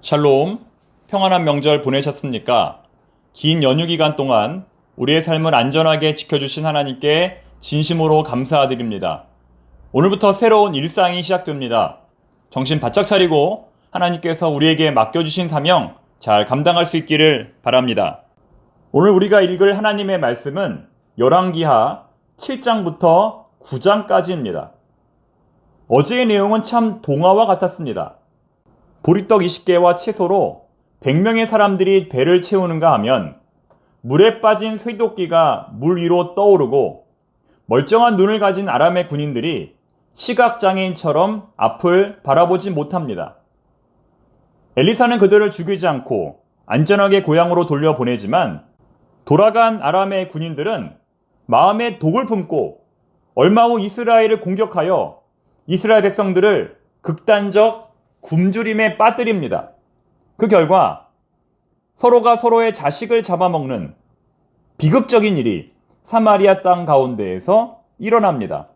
샬롬, 평안한 명절 보내셨습니까? 긴 연휴 기간 동안 우리의 삶을 안전하게 지켜주신 하나님께 진심으로 감사드립니다. 오늘부터 새로운 일상이 시작됩니다. 정신 바짝 차리고 하나님께서 우리에게 맡겨주신 사명 잘 감당할 수 있기를 바랍니다. 오늘 우리가 읽을 하나님의 말씀은 열왕기하 7장부터 9장까지입니다. 어제의 내용은 참 동화와 같았습니다. 보리떡 20개와 채소로 100명의 사람들이 배를 채우는가 하면 물에 빠진 쇠도끼가 물 위로 떠오르고 멀쩡한 눈을 가진 아람의 군인들이 시각장애인처럼 앞을 바라보지 못합니다. 엘리사는 그들을 죽이지 않고 안전하게 고향으로 돌려보내지만 돌아간 아람의 군인들은 마음에 독을 품고 얼마 후 이스라엘을 공격하여 이스라엘 백성들을 극단적 굶주림에 빠뜨립니다. 그 결과 서로가 서로의 자식을 잡아먹는 비극적인 일이 사마리아 땅 가운데에서 일어납니다.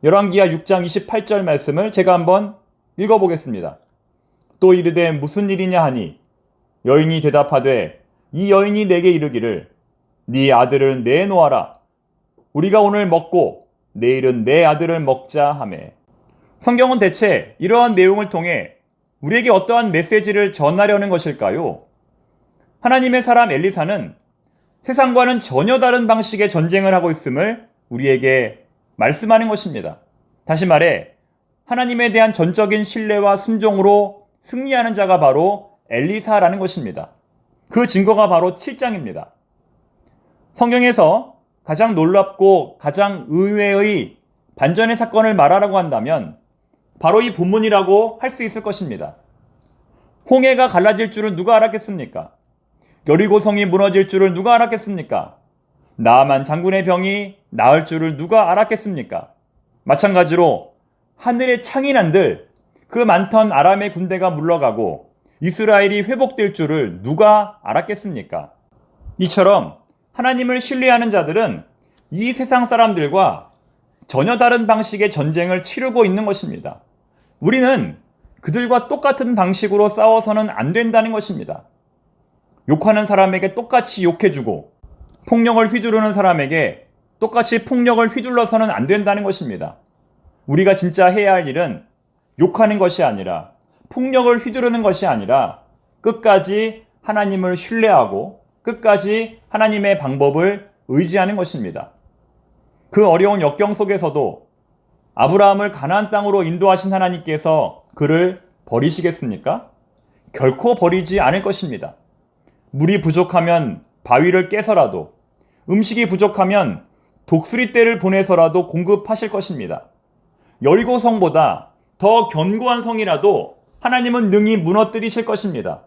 열왕기하 6장 28절 말씀을 제가 한번 읽어보겠습니다. 또 이르되 무슨 일이냐 하니 여인이 대답하되 이 여인이 내게 이르기를 네 아들을 내놓아라. 우리가 오늘 먹고 내일은 내 아들을 먹자 하매. 성경은 대체 이러한 내용을 통해 우리에게 어떠한 메시지를 전하려는 것일까요? 하나님의 사람 엘리사는 세상과는 전혀 다른 방식의 전쟁을 하고 있음을 우리에게 말씀하는 것입니다. 다시 말해 하나님에 대한 전적인 신뢰와 순종으로 승리하는 자가 바로 엘리사라는 것입니다. 그 증거가 바로 7장입니다. 성경에서 가장 놀랍고 가장 의외의 반전의 사건을 말하라고 한다면 바로 이 본문이라고 할 수 있을 것입니다. 홍해가 갈라질 줄은 누가 알았겠습니까? 여리고성이 무너질 줄을 누가 알았겠습니까? 나아만 장군의 병이 나을 줄을 누가 알았겠습니까? 마찬가지로 하늘의 창인한들 그 많던 아람의 군대가 물러가고 이스라엘이 회복될 줄을 누가 알았겠습니까? 이처럼 하나님을 신뢰하는 자들은 이 세상 사람들과 전혀 다른 방식의 전쟁을 치르고 있는 것입니다. 우리는 그들과 똑같은 방식으로 싸워서는 안 된다는 것입니다. 욕하는 사람에게 똑같이 욕해주고 폭력을 휘두르는 사람에게 똑같이 폭력을 휘둘러서는 안 된다는 것입니다. 우리가 진짜 해야 할 일은 욕하는 것이 아니라 폭력을 휘두르는 것이 아니라 끝까지 하나님을 신뢰하고 끝까지 하나님의 방법을 의지하는 것입니다. 그 어려운 역경 속에서도 아브라함을 가나안 땅으로 인도하신 하나님께서 그를 버리시겠습니까? 결코 버리지 않을 것입니다. 물이 부족하면 바위를 깨서라도, 음식이 부족하면 독수리떼를 보내서라도 공급하실 것입니다. 여리고성보다 더 견고한 성이라도 하나님은 능히 무너뜨리실 것입니다.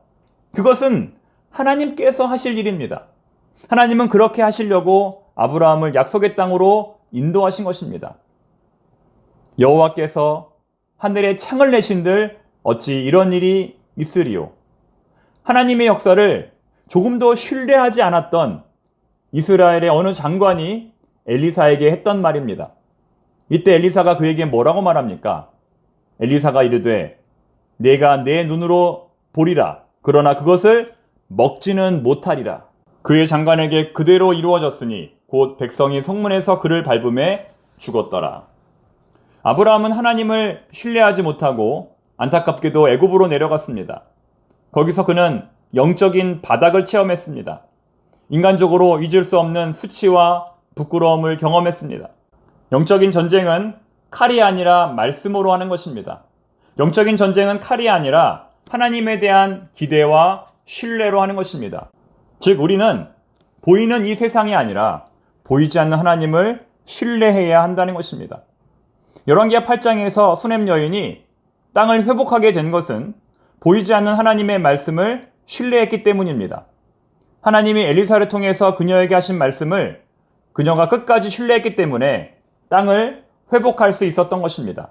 그것은 하나님께서 하실 일입니다. 하나님은 그렇게 하시려고 아브라함을 약속의 땅으로 인도하신 것입니다. 여호와께서 하늘에 창을 내신들 어찌 이런 일이 있으리요. 하나님의 역사를 조금도 신뢰하지 않았던 이스라엘의 어느 장관이 엘리사에게 했던 말입니다. 이때 엘리사가 그에게 뭐라고 말합니까? 엘리사가 이르되 내가 내 눈으로 보리라. 그러나 그것을 먹지는 못하리라. 그의 장관에게 그대로 이루어졌으니 곧 백성이 성문에서 그를 밟음에 죽었더라. 아브라함은 하나님을 신뢰하지 못하고 안타깝게도 애굽으로 내려갔습니다. 거기서 그는 영적인 바닥을 체험했습니다. 인간적으로 잊을 수 없는 수치와 부끄러움을 경험했습니다. 영적인 전쟁은 칼이 아니라 말씀으로 하는 것입니다. 영적인 전쟁은 칼이 아니라 하나님에 대한 기대와 신뢰로 하는 것입니다. 즉 우리는 보이는 이 세상이 아니라 보이지 않는 하나님을 신뢰해야 한다는 것입니다. 열왕기하 8장에서 수넴 여인이 땅을 회복하게 된 것은 보이지 않는 하나님의 말씀을 신뢰했기 때문입니다. 하나님이 엘리사를 통해서 그녀에게 하신 말씀을 그녀가 끝까지 신뢰했기 때문에 땅을 회복할 수 있었던 것입니다.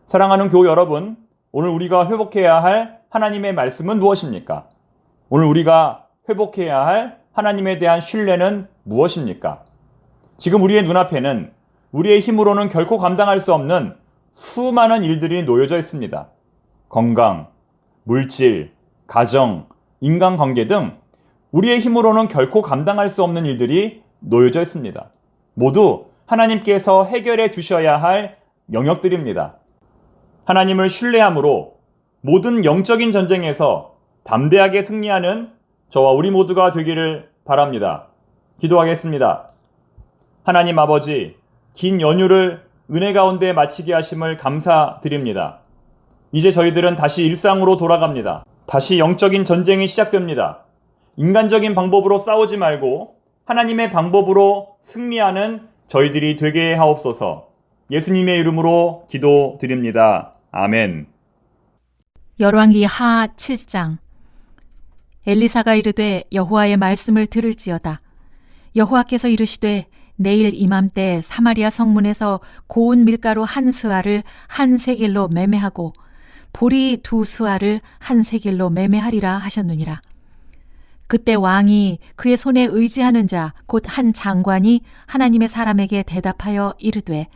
사랑하는 교우 여러분, 오늘 우리가 회복해야 할 하나님의 말씀은 무엇입니까? 오늘 우리가 회복해야 할 하나님에 대한 신뢰는 무엇입니까? 지금 우리의 눈앞에는 우리의 힘으로는 결코 감당할 수 없는 수많은 일들이 놓여져 있습니다. 건강, 물질, 가정, 인간관계 등 우리의 힘으로는 결코 감당할 수 없는 일들이 놓여져 있습니다. 모두 하나님께서 해결해 주셔야 할 영역들입니다. 하나님을 신뢰함으로 모든 영적인 전쟁에서 담대하게 승리하는 저와 우리 모두가 되기를 바랍니다. 기도하겠습니다. 하나님 아버지, 긴 연휴를 은혜 가운데 마치게 하심을 감사드립니다. 이제 저희들은 다시 일상으로 돌아갑니다. 다시 영적인 전쟁이 시작됩니다. 인간적인 방법으로 싸우지 말고 하나님의 방법으로 승리하는 저희들이 되게 하옵소서. 예수님의 이름으로 기도드립니다. 아멘. 열왕기 하 7장. 엘리사가 이르되 여호와의 말씀을 들을지어다. 여호와께서 이르시되 내일 이맘때 사마리아 성문에서 고운 밀가루 한 스아를 한 세겔로 매매하고 보리 두 스아를 한 세겔로 매매하리라 하셨느니라. 그때 왕이 그의 손에 의지하는 자 곧 한 장관이 하나님의 사람에게 대답하여 이르되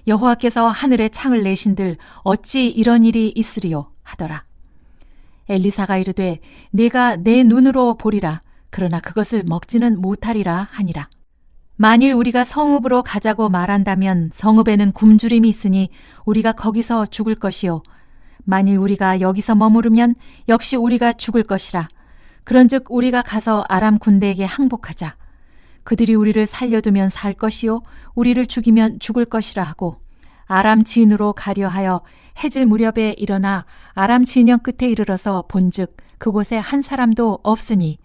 여호와께서 하늘에 창을 내신들 어찌 이런 일이 있으리요 하더라. 엘리사가 이르되 내가 내 눈으로 보리라. 그러나 그것을 먹지는 못하리라 하니라. 만일 우리가 성읍으로 가자고 말한다면 성읍에는 굶주림이 있으니 우리가 거기서 죽을 것이요 만일 우리가 여기서 머무르면 역시 우리가 죽을 것이라. 그런즉 우리가 가서 아람 군대에게 항복하자. 그들이 우리를 살려두면 살 것이요 우리를 죽이면 죽을 것이라 하고 아람 진으로 가려 하여 해질 무렵에 일어나 아람 진영 끝에 이르러서 본즉 그곳에 한 사람도 없으니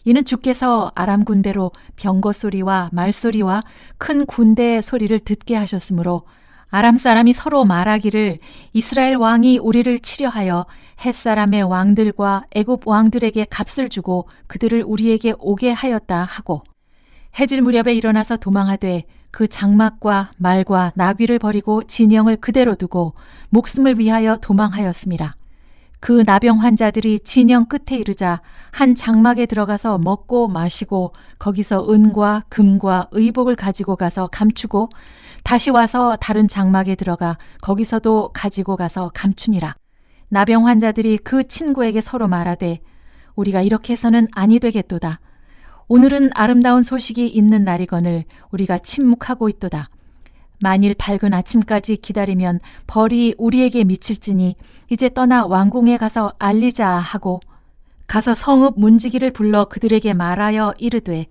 이는 주께서 아람 군대로 병거 소리와 말소리와 큰 군대의 소리를 듣게 하셨으므로 아람 사람이 서로 말하기를 이스라엘 왕이 우리를 치려하여 헷사람의 왕들과 애굽 왕들에게 값을 주고 그들을 우리에게 오게 하였다 하고 해질 무렵에 일어나서 도망하되 그 장막과 말과 나귀를 버리고 진영을 그대로 두고 목숨을 위하여 도망하였습니다. 그 나병 환자들이 진영 끝에 이르자 한 장막에 들어가서 먹고 마시고 거기서 은과 금과 의복을 가지고 가서 감추고 다시 와서 다른 장막에 들어가 거기서도 가지고 가서 감추니라. 나병 환자들이 그 친구에게 서로 말하되 우리가 이렇게 해서는 아니 되겠도다. 오늘은 아름다운 소식이 있는 날이거늘 우리가 침묵하고 있도다. 만일 밝은 아침까지 기다리면 벌이 우리에게 미칠지니 이제 떠나 왕궁에 가서 알리자 하고 가서 성읍 문지기를 불러 그들에게 말하여 이르되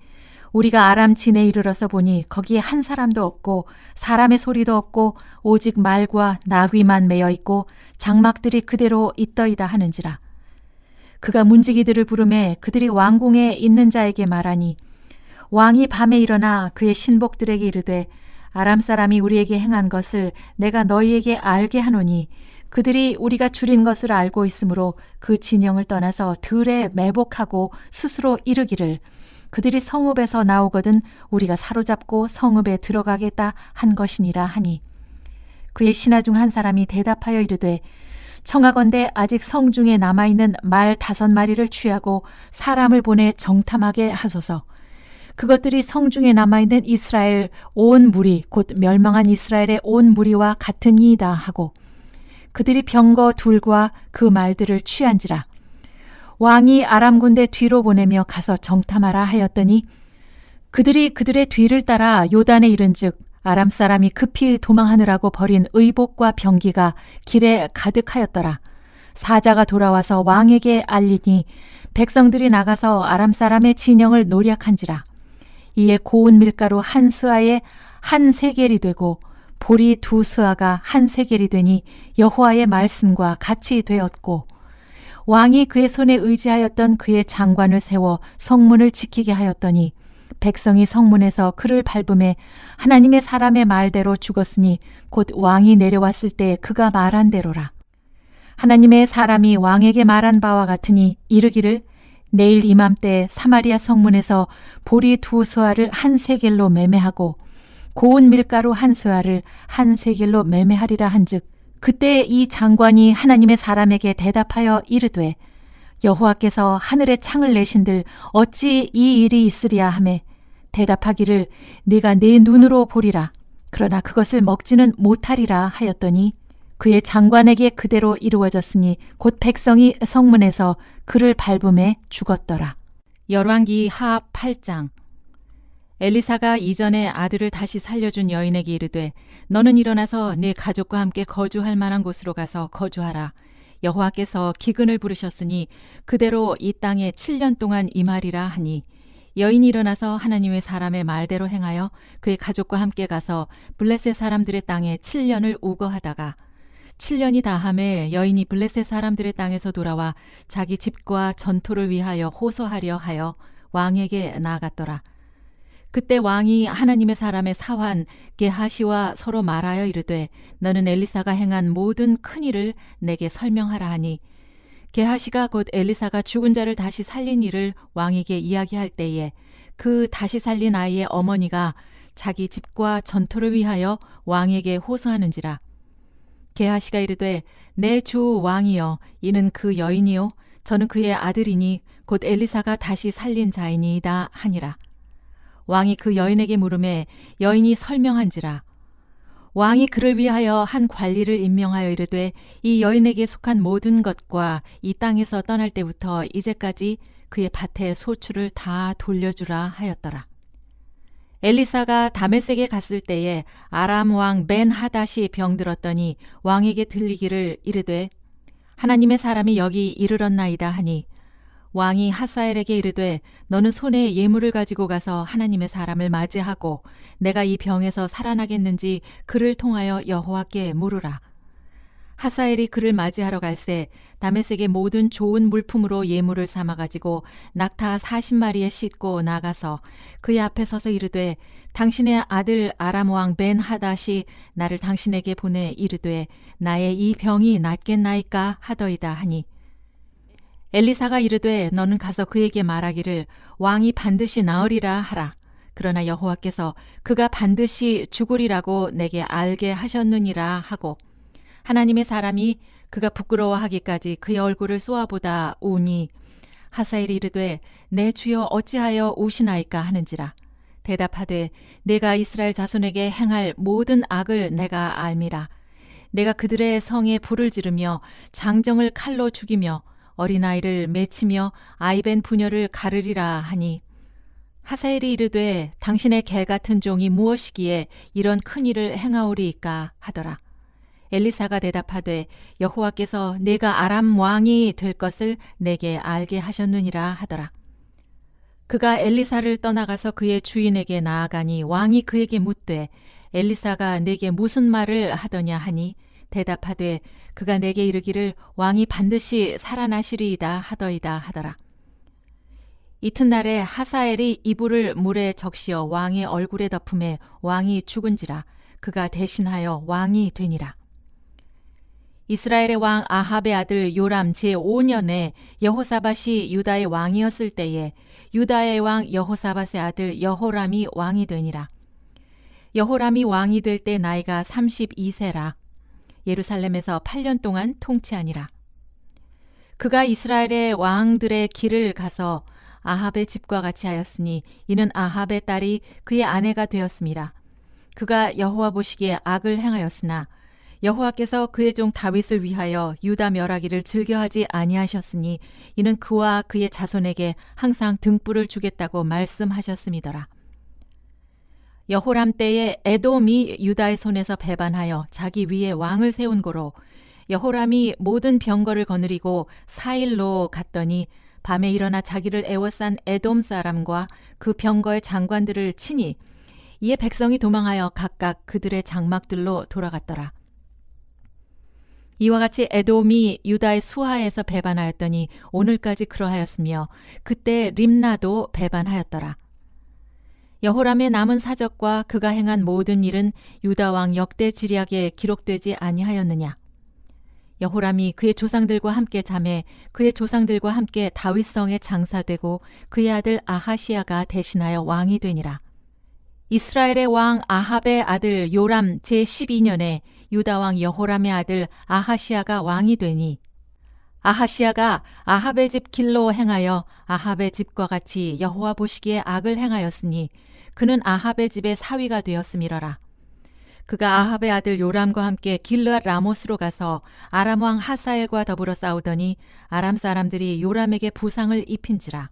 우리가 아람 진에 이르러서 보니 거기에 한 사람도 없고 사람의 소리도 없고 오직 말과 나귀만 매여 있고 장막들이 그대로 있더이다 하는지라. 그가 문지기들을 부르매 그들이 왕궁에 있는 자에게 말하니 왕이 밤에 일어나 그의 신복들에게 이르되 아람 사람이 우리에게 행한 것을 내가 너희에게 알게 하노니 그들이 우리가 줄인 것을 알고 있으므로 그 진영을 떠나서 들에 매복하고 스스로 이르기를 그들이 성읍에서 나오거든 우리가 사로잡고 성읍에 들어가겠다 한 것이니라 하니 그의 신하 중 한 사람이 대답하여 이르되 청하건대 아직 성중에 남아있는 말 5마리를 취하고 사람을 보내 정탐하게 하소서. 그것들이 성중에 남아있는 이스라엘 온 무리 곧 멸망한 이스라엘의 온 무리와 같으니이다 하고 그들이 병거 둘과 그 말들을 취한지라. 왕이 아람 군대 뒤로 보내며 가서 정탐하라 하였더니 그들이 그들의 뒤를 따라 요단에 이른즉 아람 사람이 급히 도망하느라고 버린 의복과 병기가 길에 가득하였더라. 사자가 돌아와서 왕에게 알리니 백성들이 나가서 아람 사람의 진영을 노략한지라. 이에 고운 밀가루 한 스아에 한 세겔이 되고 보리 2 스아가 한 세겔이 되니 여호와의 말씀과 같이 되었고 왕이 그의 손에 의지하였던 그의 장관을 세워 성문을 지키게 하였더니 백성이 성문에서 그를 밟음에 하나님의 사람의 말대로 죽었으니 곧 왕이 내려왔을 때 그가 말한 대로라. 하나님의 사람이 왕에게 말한 바와 같으니 이르기를 내일 이맘때 사마리아 성문에서 보리 2 스아를 한 세겔로 매매하고 고운 밀가루 한 스아를 한 세겔로 매매하리라 한즉 그때 이 장관이 하나님의 사람에게 대답하여 이르되 여호와께서 하늘에 창을 내신들 어찌 이 일이 있으리야 하매 대답하기를 네가 내 눈으로 보리라. 그러나 그것을 먹지는 못하리라 하였더니 그의 장관에게 그대로 이루어졌으니 곧 백성이 성문에서 그를 밟음에 죽었더라. 열왕기 하 8장. 엘리사가 이전에 아들을 다시 살려준 여인에게 이르되 너는 일어나서 네 가족과 함께 거주할 만한 곳으로 가서 거주하라. 여호와께서 기근을 부르셨으니 그대로 이 땅에 7년 동안 임하리라 하니 여인이 일어나서 하나님의 사람의 말대로 행하여 그의 가족과 함께 가서 블레셋 사람들의 땅에 7년을 우거하다가 7년이 다함에 여인이 블레셋 사람들의 땅에서 돌아와 자기 집과 전토를 위하여 호소하려 하여 왕에게 나아갔더라. 그때 왕이 하나님의 사람의 사환 게하시와 서로 말하여 이르되 너는 엘리사가 행한 모든 큰 일을 내게 설명하라 하니 게하시가 곧 엘리사가 죽은 자를 다시 살린 일을 왕에게 이야기할 때에 그 다시 살린 아이의 어머니가 자기 집과 전토를 위하여 왕에게 호소하는지라. 게하시가 이르되 내 주 왕이여 이는 그 여인이요 저는 그의 아들이니 곧 엘리사가 다시 살린 자이니이다 하니라. 왕이 그 여인에게 물으매 여인이 설명한지라. 왕이 그를 위하여 한 관리를 임명하여 이르되 이 여인에게 속한 모든 것과 이 땅에서 떠날 때부터 이제까지 그의 밭의 소출을 다 돌려주라 하였더라. 엘리사가 다메섹에 갔을 때에 아람 왕 벤 하닷이 병들었더니 왕에게 들리기를 이르되 하나님의 사람이 여기 이르렀나이다 하니 왕이 하사엘에게 이르되 너는 손에 예물을 가지고 가서 하나님의 사람을 맞이하고 내가 이 병에서 살아나겠는지 그를 통하여 여호와께 물으라. 하사엘이 그를 맞이하러 갈새 다메섹의 모든 좋은 물품으로 예물을 삼아 가지고 낙타 40마리에 싣고 나가서 그의 앞에 서서 이르되 당신의 아들 아람 왕 벤 하닷이 나를 당신에게 보내 이르되 나의 이 병이 낫겠나이까 하더이다 하니 엘리사가 이르되 너는 가서 그에게 말하기를 왕이 반드시 나으리라 하라. 그러나 여호와께서 그가 반드시 죽으리라고 내게 알게 하셨느니라 하고 하나님의 사람이 그가 부끄러워하기까지 그의 얼굴을 쏘아보다 우니 하사엘이 이르되 내 주여 어찌하여 우시나이까 하는지라. 대답하되 내가 이스라엘 자손에게 행할 모든 악을 내가 알미라. 내가 그들의 성에 불을 지르며 장정을 칼로 죽이며 어린아이를 맺히며 아이벤 부녀를 가르리라 하니 하사엘이 이르되 당신의 개 같은 종이 무엇이기에 이런 큰 일을 행하오리이까 하더라. 엘리사가 대답하되 여호와께서 내가 아람 왕이 될 것을 내게 알게 하셨느니라 하더라. 그가 엘리사를 떠나가서 그의 주인에게 나아가니 왕이 그에게 묻되 엘리사가 내게 무슨 말을 하더냐 하니 대답하되 그가 내게 이르기를 왕이 반드시 살아나시리이다 하더이다 하더라. 이튿날에 하사엘이 이불을 물에 적시어 왕의 얼굴에 덮음에 왕이 죽은지라. 그가 대신하여 왕이 되니라. 이스라엘의 왕 아합의 아들 요람 제5년에 여호사밧이 유다의 왕이었을 때에 유다의 왕 여호사밧의 아들 여호람이 왕이 되니라. 여호람이 왕이 될 때 나이가 32세라. 예루살렘에서 8년 동안 통치하니라. 그가 이스라엘의 왕들의 길을 가서 아합의 집과 같이 하였으니 이는 아합의 딸이 그의 아내가 되었음이라. 그가 여호와 보시기에 악을 행하였으나 여호와께서 그의 종 다윗을 위하여 유다 멸하기를 즐겨하지 아니하셨으니 이는 그와 그의 자손에게 항상 등불을 주겠다고 말씀하셨음이더라. 여호람 때에 에돔이 유다의 손에서 배반하여 자기 위에 왕을 세운 고로 여호람이 모든 병거를 거느리고 사일로 갔더니 밤에 일어나 자기를 애워싼 에돔 사람과 그 병거의 장관들을 치니 이에 백성이 도망하여 각각 그들의 장막들로 돌아갔더라. 이와 같이 에돔이 유다의 수하에서 배반하였더니 오늘까지 그러하였으며 그때 림나도 배반하였더라. 여호람의 남은 사적과 그가 행한 모든 일은 유다 왕 역대 지략에 기록되지 아니하였느냐. 여호람이 그의 조상들과 함께 잠에 그의 조상들과 함께 다윗성에 장사되고 그의 아들 아하시야가 대신하여 왕이 되니라. 이스라엘의 왕 아합의 아들 요람 제12년에 유다 왕 여호람의 아들 아하시야가 왕이 되니 아하시야가 아합의 집 길로 행하여 아합의 집과 같이 여호와 보시기에 악을 행하였으니 그는 아합의 집의 사위가 되었음이러라. 그가 아합의 아들 요람과 함께 길르앗 라못으로 가서 아람 왕 하사엘과 더불어 싸우더니 아람 사람들이 요람에게 부상을 입힌지라.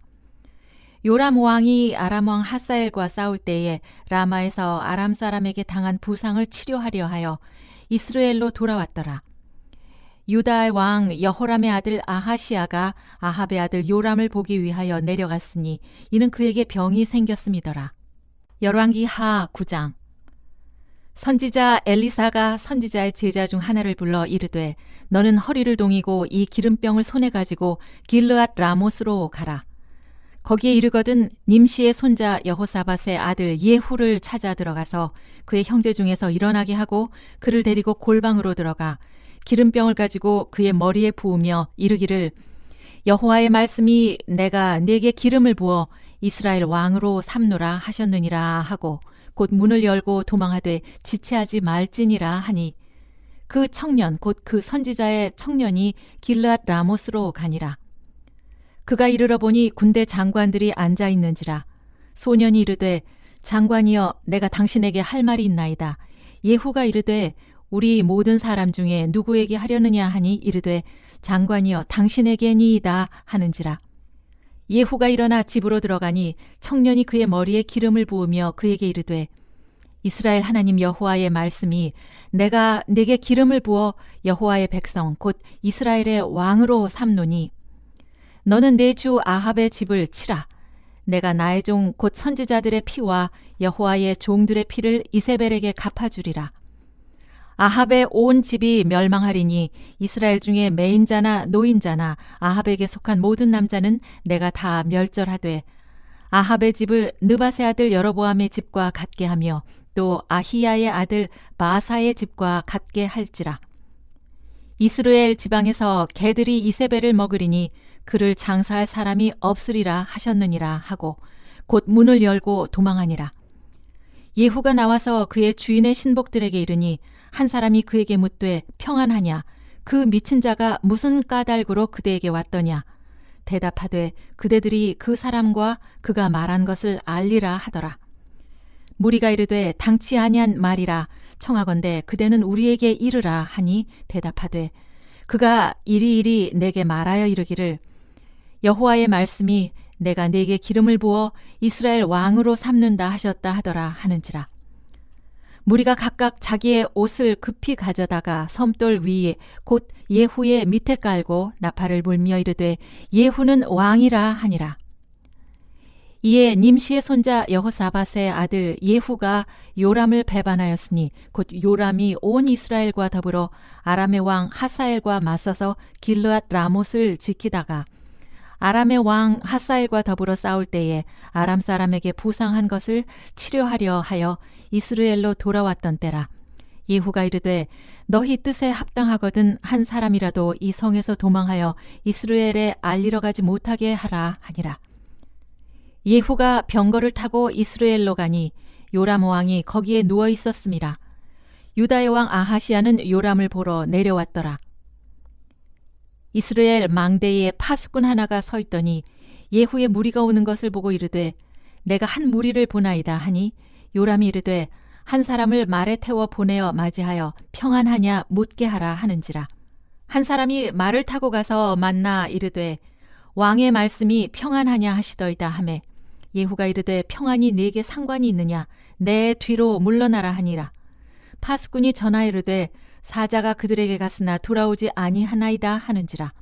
요람 왕이 아람 왕 하사엘과 싸울 때에 라마에서 아람 사람에게 당한 부상을 치료하려 하여 이스라엘로 돌아왔더라. 유다의 왕 여호람의 아들 아하시아가 아합의 아들 요람을 보기 위하여 내려갔으니 이는 그에게 병이 생겼음이더라. 열왕기 하 9장. 선지자 엘리사가 선지자의 제자 중 하나를 불러 이르되 너는 허리를 동이고 이 기름병을 손에 가지고 길르앗 라못으로 가라. 거기에 이르거든 님시의 손자 여호사밧의 아들 예후를 찾아 들어가서 그의 형제 중에서 일어나게 하고 그를 데리고 골방으로 들어가 기름병을 가지고 그의 머리에 부으며 이르기를 여호와의 말씀이 내가 네게 기름을 부어 이스라엘 왕으로 삼노라 하셨느니라 하고 곧 문을 열고 도망하되 지체하지 말지니라 하니 그 청년 곧 그 선지자의 청년이 길르앗 라못으로 가니라. 그가 이르러 보니 군대 장관들이 앉아 있는지라. 소년이 이르되 장관이여 내가 당신에게 할 말이 있나이다. 예후가 이르되 우리 모든 사람 중에 누구에게 하려느냐 하니 이르되 장관이여 당신에게니이다 하는지라. 예후가 일어나 집으로 들어가니 청년이 그의 머리에 기름을 부으며 그에게 이르되 이스라엘 하나님 여호와의 말씀이 내가 네게 기름을 부어 여호와의 백성 곧 이스라엘의 왕으로 삼노니 너는 내 주 아합의 집을 치라. 내가 나의 종 곧 선지자들의 피와 여호와의 종들의 피를 이세벨에게 갚아주리라. 아합의 온 집이 멸망하리니 이스라엘 중에 매인자나 노인자나 아합에게 속한 모든 남자는 내가 다 멸절하되 아합의 집을 느밧의 아들 여로보암의 집과 같게 하며 또 아히야의 아들 바사의 집과 같게 할지라. 이스라엘 지방에서 개들이 이세벨을 먹으리니 그를 장사할 사람이 없으리라 하셨느니라 하고 곧 문을 열고 도망하니라. 예후가 나와서 그의 주인의 신복들에게 이르니 한 사람이 그에게 묻되 평안하냐? 그 미친 자가 무슨 까닭으로 그대에게 왔더냐? 대답하되 그대들이 그 사람과 그가 말한 것을 알리라 하더라. 무리가 이르되 당치 아니한 말이라 청하건대 그대는 우리에게 이르라 하니 대답하되 그가 이리이리 내게 말하여 이르기를 여호와의 말씀이 내가 네게 기름을 부어 이스라엘 왕으로 삼는다 하셨다 하더라 하는지라. 무리가 각각 자기의 옷을 급히 가져다가 섬돌 위에 곧 예후의 밑에 깔고 나팔을 불며 이르되 예후는 왕이라 하니라. 이에 님시의 손자 여호사밧의 아들 예후가 요람을 배반하였으니 곧 요람이 온 이스라엘과 더불어 아람의 왕 하사엘과 맞서서 길르앗 라못을 지키다가 아람의 왕 하사엘과 더불어 싸울 때에 아람 사람에게 부상한 것을 치료하려 하여 이스라엘로 돌아왔던 때라. 예후가 이르되 너희 뜻에 합당하거든 한 사람이라도 이 성에서 도망하여 이스라엘에 알리러 가지 못하게 하라 하니라. 예후가 병거를 타고 이스라엘로 가니 요람 왕이 거기에 누워 있었음이라. 유다의 왕 아하시아는 요람을 보러 내려왔더라. 이스라엘 망대에 파수꾼 하나가 서 있더니 예후의 무리가 오는 것을 보고 이르되 내가 한 무리를 보나이다 하니 요람이 이르되 한 사람을 말에 태워 보내어 맞이하여 평안하냐 묻게 하라 하는지라. 한 사람이 말을 타고 가서 만나 이르되 왕의 말씀이 평안하냐 하시더이다 하매 예후가 이르되 평안이 네게 상관이 있느냐 내 뒤로 물러나라 하니라. 파수꾼이 전하여 이르되 사자가 그들에게 갔으나 돌아오지 아니하나이다 하는지라.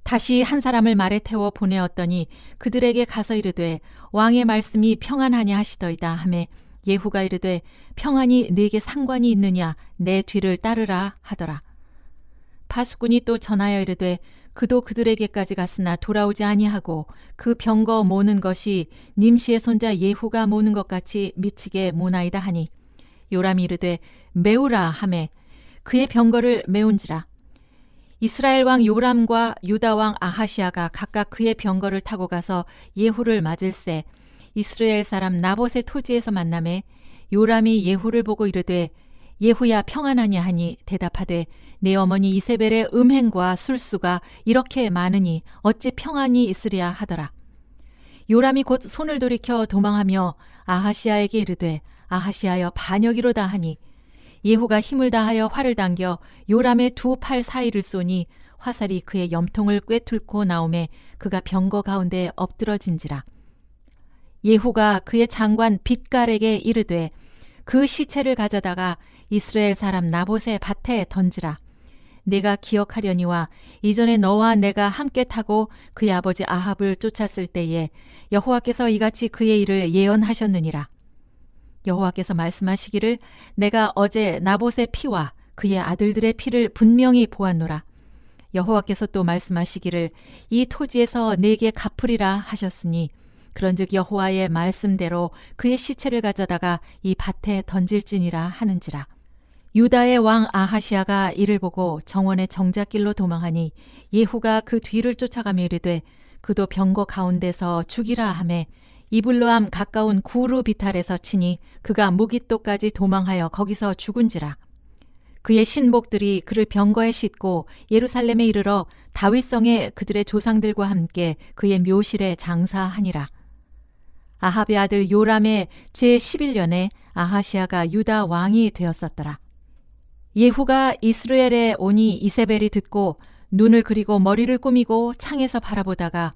다시 한 사람을 말에 태워 보내었더니 그들에게 가서 이르되 왕의 말씀이 평안하냐 하시더이다 하매 예후가 이르되 평안이 네게 상관이 있느냐 내 뒤를 따르라 하더라. 파수꾼이 또 전하여 이르되 그도 그들에게까지 갔으나 돌아오지 아니하고 그 병거 모는 것이 님시의 손자 예후가 모는 것 같이 미치게 모나이다 하니 요람이 이르되 메우라 하매 그의 병거를 메운지라. 이스라엘 왕 요람과 유다 왕 아하시아가 각각 그의 병거를 타고 가서 예후를 맞을새 이스라엘 사람 나봇의 토지에서 만나매 요람이 예후를 보고 이르되 예후야 평안하냐 하니 대답하되 내 어머니 이세벨의 음행과 술수가 이렇게 많으니 어찌 평안이 있으랴 하더라. 요람이 곧 손을 돌이켜 도망하며 아하시아에게 이르되 아하시아여 반역이로다 하니 예후가 힘을 다하여 활을 당겨 요람의 두 팔 사이를 쏘니 화살이 그의 염통을 꿰뚫고 나오매 그가 병거 가운데 엎드러진지라. 예후가 그의 장관 빗갈에게 이르되 그 시체를 가져다가 이스라엘 사람 나봇의 밭에 던지라. 내가 기억하려니와 이전에 너와 내가 함께 타고 그의 아버지 아합을 쫓았을 때에 여호와께서 이같이 그의 일을 예언하셨느니라. 여호와께서 말씀하시기를 내가 어제 나봇의 피와 그의 아들들의 피를 분명히 보았노라. 여호와께서 또 말씀하시기를 이 토지에서 내게 갚으리라 하셨으니 그런즉 여호와의 말씀대로 그의 시체를 가져다가 이 밭에 던질지니라 하는지라. 유다의 왕 아하시아가 이를 보고 정원의 정작길로 도망하니 예후가 그 뒤를 쫓아가며 이르되 그도 병거 가운데서 죽이라 하매 이블로암 가까운 구루 비탈에서 치니 그가 무깃도까지 도망하여 거기서 죽은지라. 그의 신복들이 그를 병거에 싣고 예루살렘에 이르러 다윗성에 그들의 조상들과 함께 그의 묘실에 장사하니라. 아합의 아들 요람의 제11년에 아하시아가 유다 왕이 되었었더라. 예후가 이스라엘에 오니 이세벨이 듣고 눈을 그리고 머리를 꾸미고 창에서 바라보다가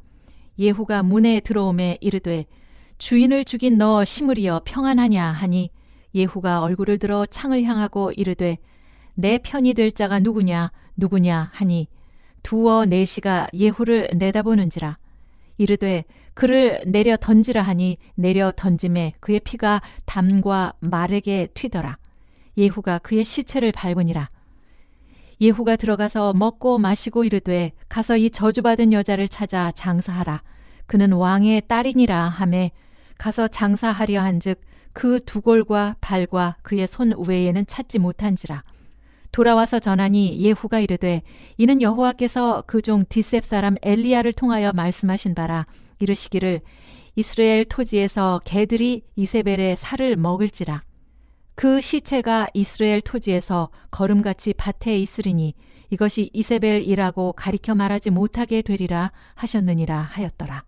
예후가 문에 들어오매 이르되 주인을 죽인 너 시므리여 평안하냐 하니 예후가 얼굴을 들어 창을 향하고 이르되 내 편이 될 자가 누구냐 하니 두어 내시가 예후를 내다보는지라. 이르되 그를 내려 던지라 하니 내려 던짐에 그의 피가 담과 말에게 튀더라. 예후가 그의 시체를 밟으니라. 예후가 들어가서 먹고 마시고 이르되 가서 이 저주받은 여자를 찾아 장사하라. 그는 왕의 딸이니라 하매 가서 장사하려 한즉 그 두 골과 발과 그의 손 외에는 찾지 못한지라. 돌아와서 전하니 예후가 이르되 이는 여호와께서 그 종 디셉 사람 엘리야를 통하여 말씀하신 바라. 이르시기를 이스라엘 토지에서 개들이 이세벨의 살을 먹을지라. 그 시체가 이스라엘 토지에서 거름같이 밭에 있으리니 이것이 이세벨이라고 가리켜 말하지 못하게 되리라 하셨느니라 하였더라.